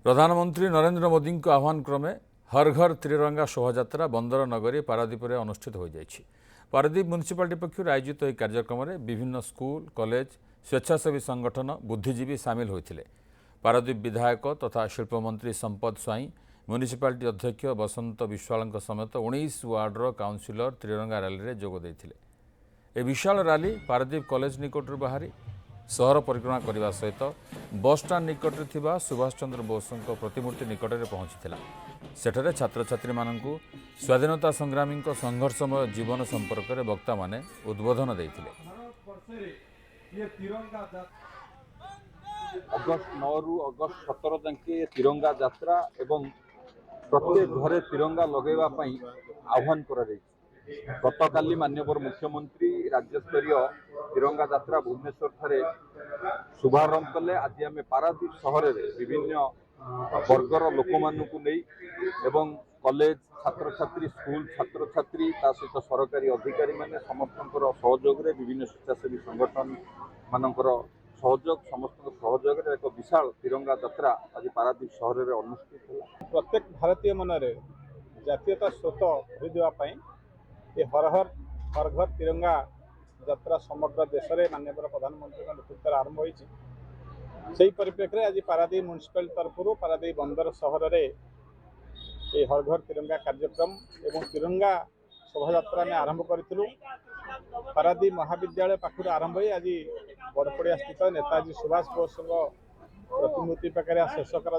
प्रधानमंत्री नरेंद्र मोदी आह्वान क्रमे हर घर त्रिरंगा शोभायात्रा बंदर नगरी पारादीप में अनुष्ठित हो जाएगी। पारादीप म्युनिसिपालिटी पक्षर आयोजित यह कार्यक्रम में विभिन्न स्कूल कॉलेज स्वेच्छासेवी संगठन बुद्धिजीवी सामिल होते। पारादीप विधायक तथा शिल्पमंत्री संपद स्वाई म्युनिसिपालिटी अध्यक्ष बसंत विश्वाल समेत 19 वार्डर काउंसिलर त्रिरंगा रैली में जोग देते। ए विशाल रैली पारादीप कॉलेज निकटर बाहरी सहर परिक्रमा करने सहित बस स्टाण्ड निकट में सुभाष चंद्र बोस प्रतिमूर्ति निकट में पहुंची। सेठरे छात्र छात्री मानू स्वाधीनता संग्रामी संघर्षमय जीवन संपर्क में वक्ता माने उद्बोधन देते। अगस्त 9 रु अगस्त 17 जाके तिरंगा यात्रा एवं प्रत्येक घरे तिरंगा लगेवा आह्वान कर गतकाली माननीय मुख्यमंत्री राज्यस्तरीय तिरंगा यात्रा भुवनेश्वर ठारे शुभारंभ कले। आज आम पारादीप सहर में विभिन्न वर्गर लोक मानू नहीं एवं कॉलेज छात्र छात्री स्कूल छात्र छात्री सहित सरकारी अधिकारी माने समस्त सहयोग विभिन्न स्वेच्छासेवी संगठन मानकर सहयोग समस्त सहयोग एक विशाल तिरंगा यात्रा आज पारादीप सहर में अनुष्ठित है। प्रत्येक भारतीय मनरे जातीयता स्रोत होइदेवाई ये हर घर तिरंगा यात्रा समग्र देश में माननीय प्रधानमंत्री नेतृत्व आरंभ होती। परिप्रेक्षी में आज पारादीप म्युनिसिपालिटी तरफ पारादीप बंदर सहर में ये हर घर तिरंगा कार्यक्रम एवं तिरंगा शोभा यात्रा में आरंभ करूँ। पारादीप महाविद्यालय पाखर आरंभ हो आज बड़पड़िया स्थित नेताजी सुभाष बोस प्रतिमूर्ति पाखे शेष करा